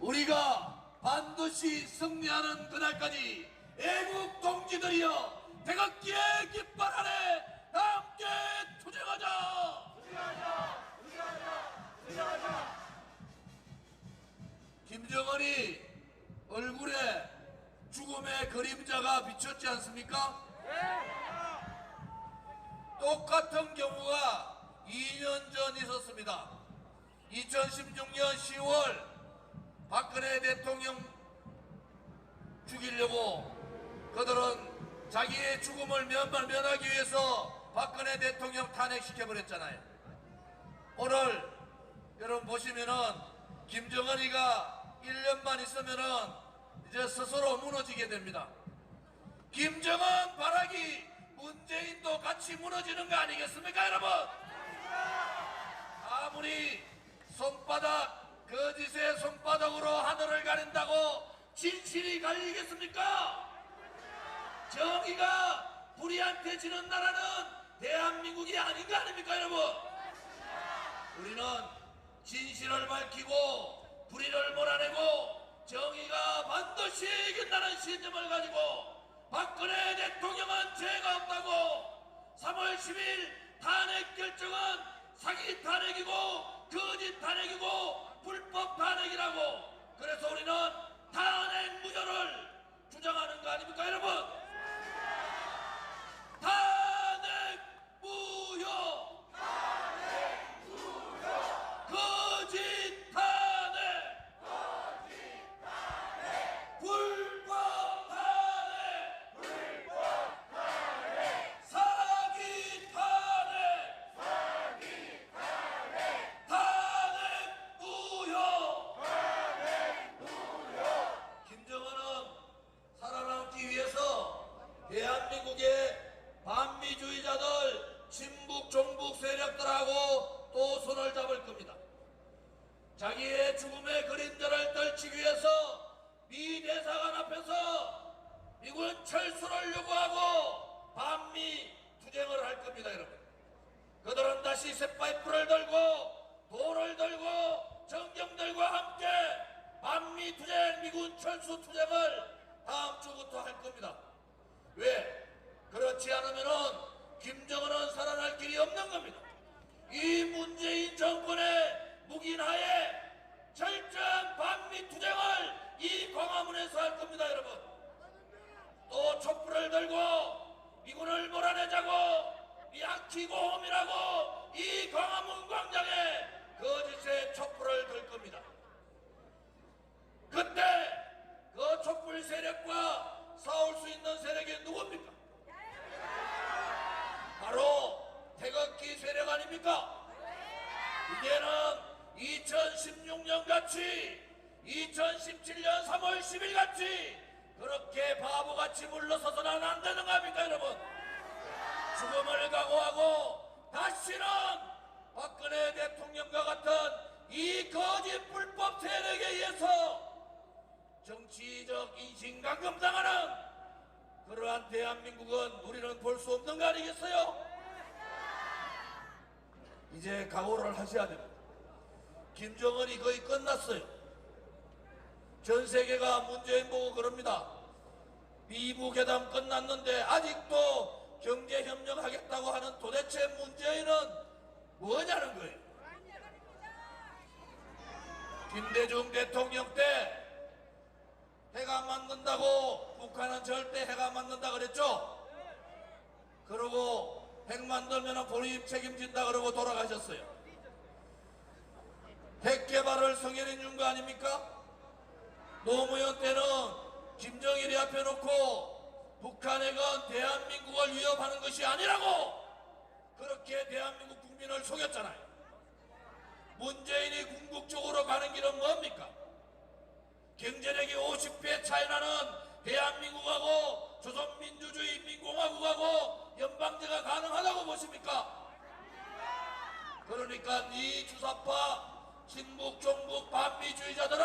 우리가 반드시 승리하는 그날까지 애국 동지들이여 태극기의 깃발 아래 다 함께 투쟁하자! 투쟁하자! 김정은이 얼굴에 죽음의 그림자가 비쳤지 않습니까? 똑같은 경우가 2년 전 있었습니다. 2016년 10월 박근혜 대통령 죽이려고 그들은 자기의 죽음을 면하기 위해서 박근혜 대통령 탄핵시켜버렸잖아요. 오늘 여러분 보시면은 김정은이가 1년만 있으면은 이제 스스로 무너지게 됩니다. 김정은 바라기 문재인도 같이 무너지는 거 아니겠습니까, 여러분? 아무리 거짓의 손바닥으로 하늘을 가린다고 진실이 갈리겠습니까? 정의가 불의한테 지는 나라는 대한민국이 아닌 거 아닙니까, 여러분? 우리는 진실을 밝히고 불의를 몰아내고 정의가 반드시 이긴다는 신념을 가지고 박근혜 대통령은 죄가 없다고 3월 10일 탄핵 결정은 사기 탄핵이고 거짓 탄핵이고 불법 탄핵이라고, 그래서 우리는 탄핵 무효를 주장하는 거 아닙니까, 여러분? 탄핵 무효! 탄핵 무효! 거짓 탄핵! 거짓 탄핵! 불법 탄핵! 불법 탄핵! 사기 탄핵! 사기 탄핵! 탄핵 무효! 탄핵 무효! 김정은은 살아남기 위해서 대한민국의 반미주의자들, 친북, 종북 세력들하고 또 손을 잡을 겁니다. 자기의 죽음의 그림자를 떨치기 위해서 미 대사관 앞에서 미군 철수를 요구하고 반미 투쟁을 할 겁니다, 여러분. 그들은 다시 쇠파이프를 들고 돌을 들고 정경들과 함께 반미 투쟁, 미군 철수 투쟁을 다음 주부터 할 겁니다. 왜? 그렇지 않으면은 김정은은 살아날 길이 없는 겁니다. 이 문재인 정권의 묵인하에 철저한 반미 투쟁을 이 광화문에서 할 겁니다, 여러분. 또 촛불을 들고 미군을 몰아내자고 미아키고홈이라고 이 광화문 광장에 거짓의 촛불을 들 겁니다. 그때 그 촛불 세력과 싸울 수 있는 세력이 누굽니까? 바로 태극기 세력 아닙니까? 이제는 2016년 같이 2017년 3월 10일 같이 그렇게 바보같이 물러서서는 안 되는 거 아닙니까, 여러분? 죽음을 각오하고 다시는 박근혜 대통령과 같은 이 거짓 불법 세력에 의해서 정치적 인신강금당하는 그러한 대한민국은 우리는 볼 수 없는 거 아니겠어요? 이제 각오를 하셔야 됩니다. 김정은이 거의 끝났어요. 전 세계가 문재인 보고 그럽니다. 미북 회담 끝났는데 아직도 경제협력 하겠다고 하는 도대체 문재인은 뭐냐는 거예요. 김대중 대통령 때 해가 만든다고 북한은 절대 해가 만든다 그랬죠? 그러고 핵 만들면 본인 책임진다 그러고 돌아가셨어요. 핵 개발을 성현이 준 거 아닙니까? 노무현 때는 김정일이 앞에 놓고 북한 핵은 대한민국을 위협하는 것이 아니라고 그렇게 대한민국 국민을 속였잖아요. 문재인이 궁극적으로 가는 길은 뭡니까? 경제력이 50배 차이 나는 대한민국하고 조선민주주의인민공화국하고 연방제가 가능하다고 보십니까? 그러니까 이 주사파 친북 종북 반미주의자들은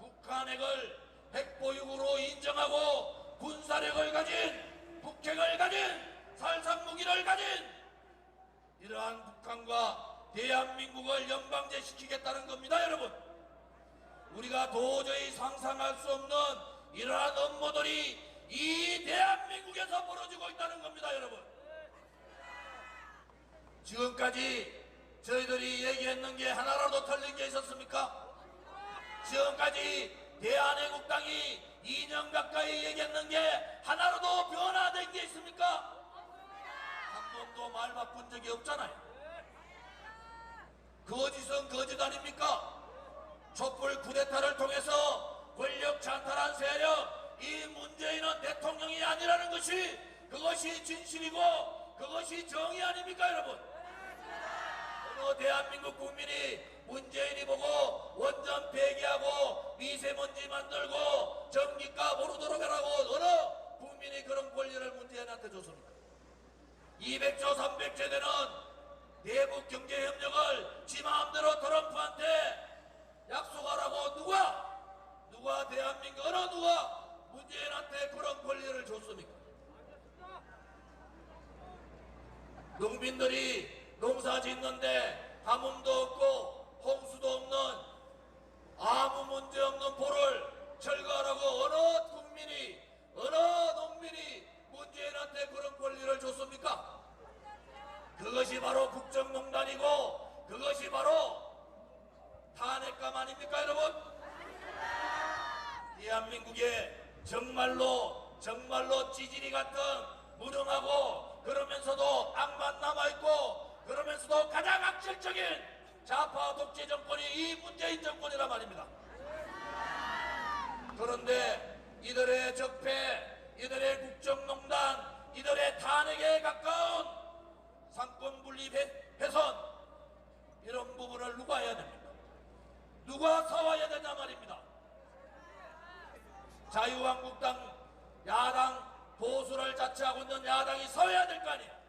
북한 핵을 핵보유국으로 인정하고 군사력을 가진 북핵을 가진 살상무기를 가진 이러한 북한과 대한민국을 연방제시키겠다는 겁니다, 여러분. 우리가 우리가 도저히 상상할 수 없는 이러한 업무들이 이 대한민국에서 벌어지고 있다는 겁니다, 여러분. 지금까지 저희들이 얘기했는 게 하나라도 틀린 게 있었습니까? 지금까지 대한애국당이 2년 가까이 얘기했는 게 하나라도 변화된 게 있습니까? 한 번도 말 바꾼 적이 없잖아요. 거짓은 거짓 아닙니까? 촛불 쿠데타를 통해서 권력 찬탈한 세력, 이 문재인은 대통령이 아니라는 것이, 그것이 진실이고 그것이 정의 아닙니까, 여러분? 어느 대한민국 국민이 문재인이 보고 원전 폐기하고 미세먼지 만들고 전기가 오르도록 하라고 어느 국민이 그런 권리를 문재인한테 줬습니까? 200조 300조 되는 내부 경제협력을 지 마음대로 트럼프한테 약속하라고 누가 대한민국 어느 누가 문재인한테 그런 권리를 줬습니까? 농민들이 농사 짓는데 가뭄도 없고 홍수도 없는 아무 문제 없는 보를 철거하라고 어느 국민이 어느 농민이 문재인한테 그런 권리를 줬습니까? 그것이 바로 국정농단이고 그것이 바로 탄핵감 아닙니까, 여러분? 대한민국에 정말로 찌질이 같은 무능하고 그러면서도 악만 남아있고 그러면서도 가장 악질적인 좌파 독재 정권이 이 문재인 정권이란 말입니다. 그런데 이들의 적폐, 이들의 국정농단, 이들의 탄핵에 가까운 상권분립 훼손, 이런 부분을 누가 해야 됩니까? 누가 사와야 되냐 말입니다. 자유한국당 야당 보수를 자처하고 있는 야당이 서야 될 거 아니에요.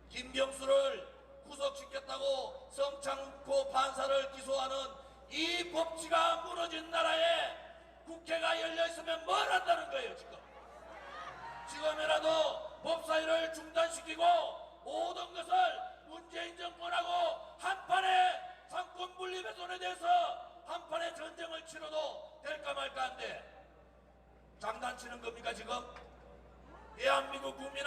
김경수를 구속시켰다고 성창코 판사를 기소하는 이 법치가 무너진 나라에 국회가 열려있으면 뭘 한다는 거예요. 지금이라도 법사위를 중단시키고 모든 것을 문재인 정권하고 한판에 상권분립훼손에 대해서 한판의 전쟁을 치러도 될까 말까 한데 장난치는 겁니까 지금? 대한민국 국민은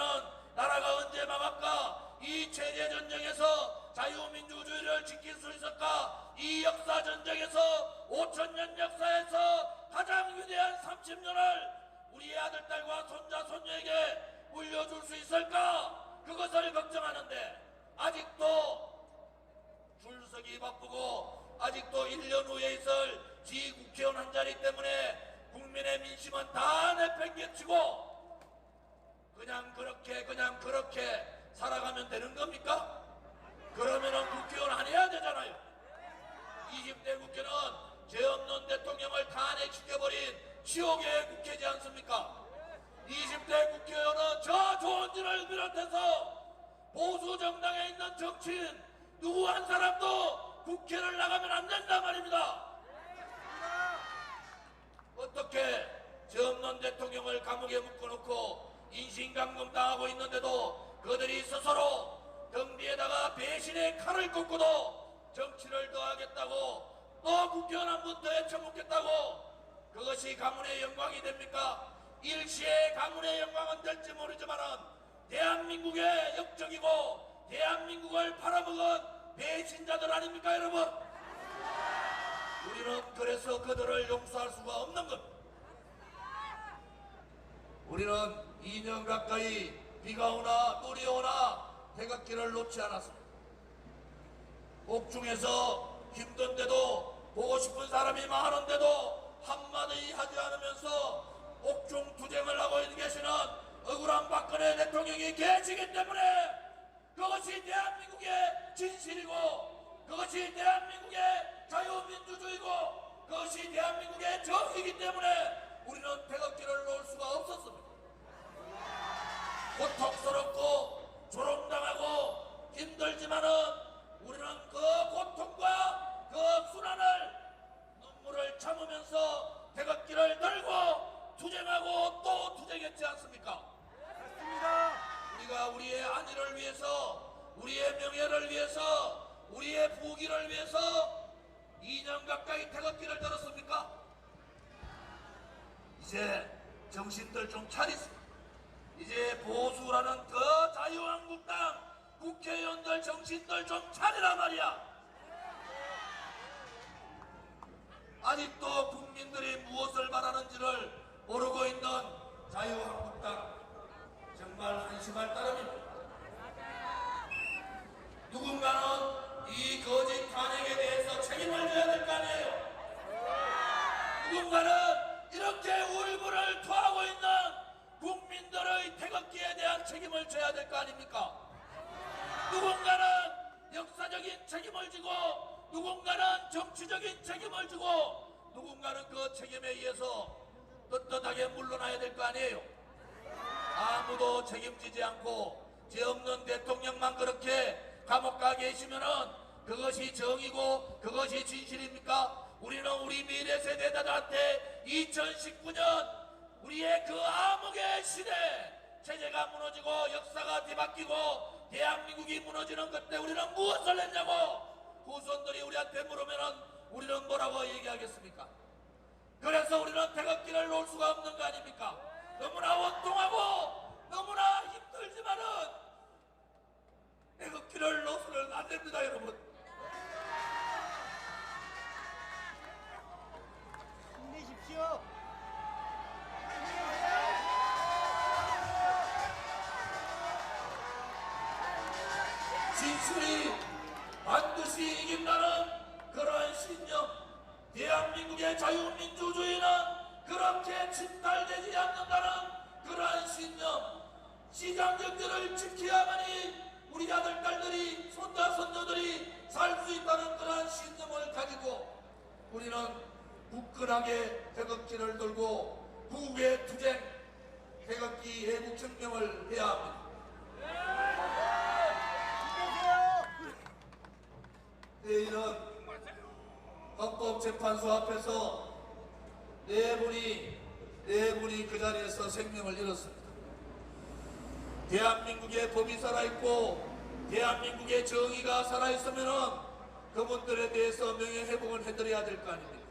나라가 언제 망할까? 이 체제 전쟁에서 자유민주주의를 지킬 수 있을까? 이 역사 전쟁에서 5천년 역사에서 가장 위대한 30년을 우리의 아들, 딸과 손자, 손녀에게 물려줄 수 있을까? 그것을 걱정하는데 아직도 줄서기 바쁘고 아직도 1년 후에 있을 지국회의원 한 자리 때문에 국민의 민심은 다 내팽개치고 그냥 그렇게 살아가면 되는 겁니까? 그러면은 국회의원 안 해야 되잖아요. 20대 국회는 죄 없는 대통령을 탄핵시켜버린 지옥의 국회지 않습니까? 20대 국회의원은 저 조원진을 비롯해서 보수 정당에 있는 정치인 누구 한 사람도 국회를 나가면 안 된단 말입니다. 어떻게 죄 없는 대통령을 감옥에 묶어놓고 인신감금 당하고 있는데도 그들이 스스로 등 뒤에다가 배신의 칼을 꽂고도 정치를 더 하겠다고 또 국회의원 한 번 더 해쳐먹겠다고 그것이 가문의 영광이 됩니까? 일시의 가문의 영광은 될지 모르지만 대한민국의 역적이고 대한민국을 팔아먹은 배신자들 아닙니까, 여러분? 우리는 그래서 그들을 용서할 수가 없는 겁니다. 우리는 2년 가까이 비가 오나 물이 오나 태극기를 놓지 않았습니다. 옥중에서 힘든데도 보고 싶은 사람이 많은데도 한마디 하지 않으면서 옥중 투쟁을 하고 계시는 억울한 박근혜 대통령이 계시기 때문에 그것이 대한민국의 진실이고 그것이 대한민국의 자유민주주의고 그것이 대한민국의 정의이기 때문에 우리는 태극기를 놓을 수가 없었습니다. 고통스럽고 조롱당하고 힘들지만은 우리는 그 고통과 그 순환을 눈물을 참으면서 태극기를 들고 투쟁하고 또 투쟁했지 않습니까? 맞습니다. 우리가 우리의 안위를 위해서 우리의 명예를 위해서 우리의 부귀를 위해서 2년 가까이 이제 정신들 좀 차리세요. 이제 보수라는 더 자유한국당 국회의원들 정신들 좀 차리라 말이야. 아직도 국민들이 무엇을 바라는지를 모르고 있는 자유한국당 정말 한심할 따름입니다. 누군가는 이 거짓 탄핵에 대해서 책임을 져야 될 거 아니에요. 누군가는 이렇게 울분을 토하고 있는 국민들의 태극기에 대한 책임을 져야 될 거 아닙니까? 누군가는 역사적인 책임을 지고 누군가는 정치적인 책임을 지고 누군가는 그 책임에 의해서 떳떳하게 물러나야 될 거 아니에요. 아무도 책임지지 않고 죄 없는 대통령만 그렇게 감옥 가 계시면은 그것이 정의고 그것이 진실입니까? 우리는 우리 미래 세대들한테 2019년 우리의 그 암흑의 시대 체제가 무너지고 역사가 뒤바뀌고 대한민국이 무너지는 그때 우리는 무엇을 했냐고 후손들이 우리한테 물으면은 우리는 뭐라고 얘기하겠습니까? 그래서 우리는 태극기를 놓을 수가 없는 거 아닙니까? 너무나 원통하고 너무나 힘들지만은 태극기를 놓으서는 안 됩니다, 여러분. 힘내십시오. 진실이 반드시 이긴다는 그러한 신념, 대한민국의 자유민주주의는 그렇게 침탈되지 않는다는 그러한 신념, 시장경제를 지켜야만이 우리 아들, 딸들이, 손자, 손녀들이 살 수 있다는 그러한 신념을 가지고 우리는 굳건하게 태극기를 들고 국외 투쟁, 태극기 애국혁명을 해야 합니다. 내일은 헌법재판소 앞에서 네 분이 그 자리에서 생명을 잃었습니다. 대한민국의 법이 살아있고 대한민국의 정의가 살아있으면 그분들에 대해서 명예회복을 해드려야 될 거 아닙니까?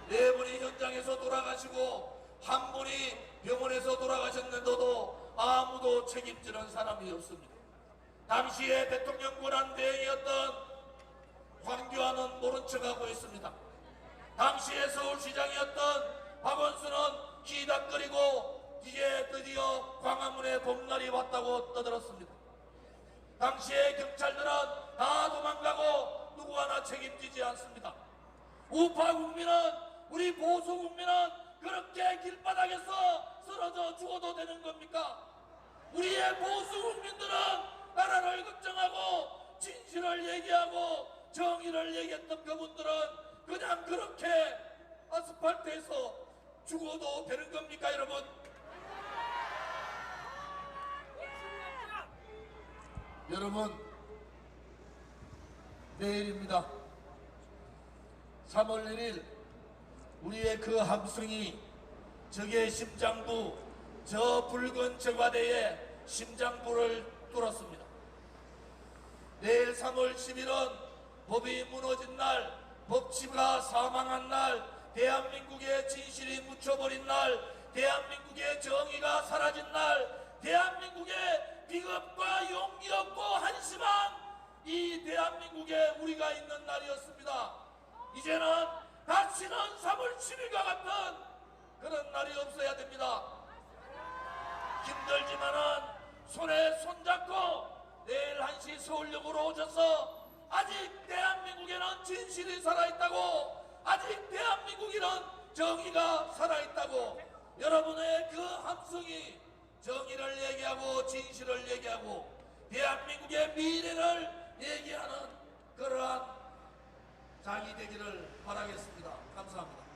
네 분이 현장에서 돌아가시고 한 분이 병원에서 돌아가셨는데도 아무도 책임지는 사람이 없습니다. 당시에 대통령 권한대행이었던 황교안은 모른 척하고 있습니다. 당시에 서울시장이었던 박원순은 기닥거리고 이제 드디어 광화문에 봄날이 왔다고 떠들었습니다. 당시에 경찰들은 다 도망가고 누구 하나 책임지지 않습니다. 우파 국민은, 우리 보수 국민은 그렇게 길바닥에서 쓰러져 죽어도 되는 겁니까? 우리의 보수 국민들은 나라를 걱정하고 진실을 얘기하고 정의를 얘기했던 그분들은 그냥 그렇게 아스팔트에서 죽어도 되는 겁니까, 여러분? 여러분, 내일입니다. 3월 1일 우리의 그 함성이 적의 심장부, 저 붉은 저과대의 심장부를 뚫었습니다. 내일 3월 10일은 법이 무너진 날, 법치가 사망한 날, 대한민국의 진실이 묻혀버린 날, 대한민국의 정의가 사라진 날, 대한민국의 비겁과 용기 없고 한심한 이 대한민국에 우리가 있는 날이었습니다. 이제는 다시는 3월 10일과 같은 그런 날이 없어야 됩니다. 힘들지만은 손에 손잡고 내일 1시 서울역으로 오셔서 아직 대한민국에는 진실이 살아있다고, 아직 대한민국에는 정의가 살아있다고, 여러분의 그 함성이 정의를 얘기하고 진실을 얘기하고 대한민국의 미래를 얘기하는 그러한 장이 되기를 바라겠습니다. 감사합니다.